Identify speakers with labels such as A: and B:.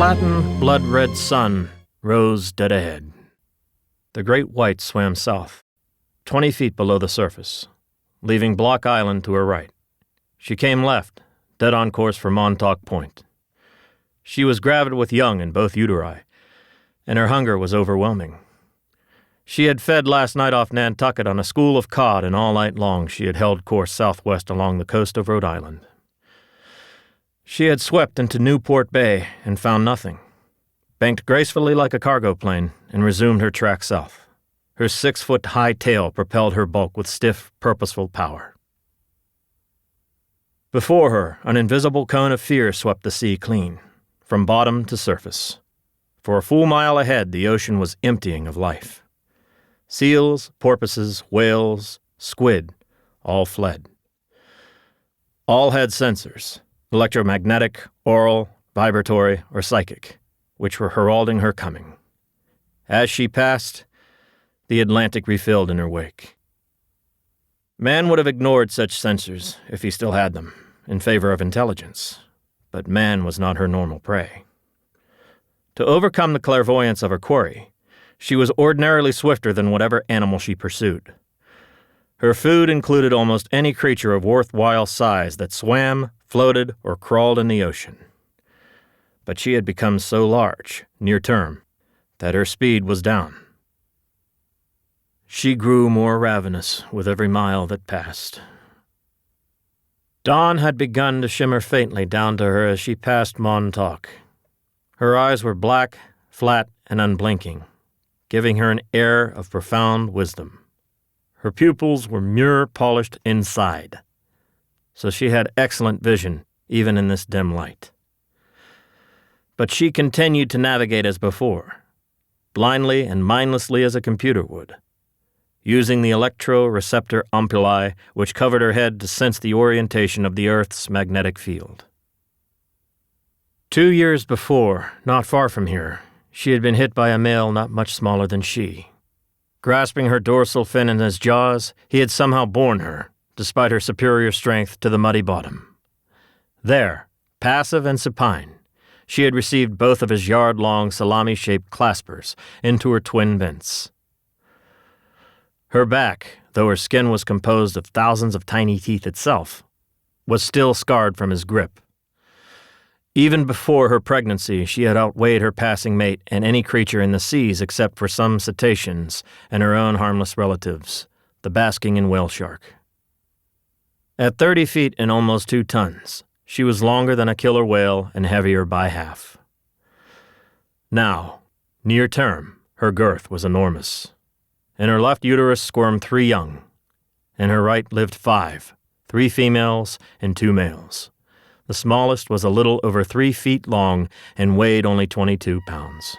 A: flattened, blood-red sun rose dead ahead. The great white swam south, 20 feet below the surface, leaving Block Island to her right. She came left, dead on course for Montauk Point. She was gravid with young in both uteri, and her hunger was overwhelming. She had fed last night off Nantucket on a school of cod, and all night long she had held course southwest along the coast of Rhode Island. She had swept into Newport Bay and found nothing, banked gracefully like a cargo plane, and resumed her track south. Her 6-foot-high tail propelled her bulk with stiff, purposeful power. Before her, an invisible cone of fear swept the sea clean, from bottom to surface. For a full mile ahead, the ocean was emptying of life. Seals, porpoises, whales, squid, all fled. All had sensors, electromagnetic, aural, vibratory, or psychic, which were heralding her coming. As she passed, the Atlantic refilled in her wake. Man would have ignored such sensors, if he still had them, in favor of intelligence, but man was not her normal prey. To overcome the clairvoyance of her quarry, she was ordinarily swifter than whatever animal she pursued. Her food included almost any creature of worthwhile size that swam, floated, or crawled in the ocean. But she had become so large, near term, that her speed was down. She grew more ravenous with every mile that passed. Dawn had begun to shimmer faintly down to her as she passed Montauk. Her eyes were black, flat, and unblinking, giving her an air of profound wisdom. Her pupils were mirror-polished inside, so she had excellent vision even in this dim light. But she continued to navigate as before, blindly and mindlessly as a computer would, using the electro-receptor ampullae which covered her head to sense the orientation of the Earth's magnetic field. 2 years before, not far from here, she had been hit by a male not much smaller than she. Grasping her dorsal fin in his jaws, he had somehow borne her, despite her superior strength, to the muddy bottom. There, passive and supine, she had received both of his yard-long salami-shaped claspers into her twin vents. Her back, though her skin was composed of thousands of tiny teeth itself, was still scarred from his grip. Even before her pregnancy, she had outweighed her passing mate and any creature in the seas except for some cetaceans and her own harmless relatives, the basking and whale shark. At 30 feet and almost 2 tons, she was longer than a killer whale and heavier by half. Now, near term, her girth was enormous. In her left uterus squirmed 3 young. In her right lived 5, 3 females and 2 males. The smallest was a little over 3 feet long and weighed only 22 pounds.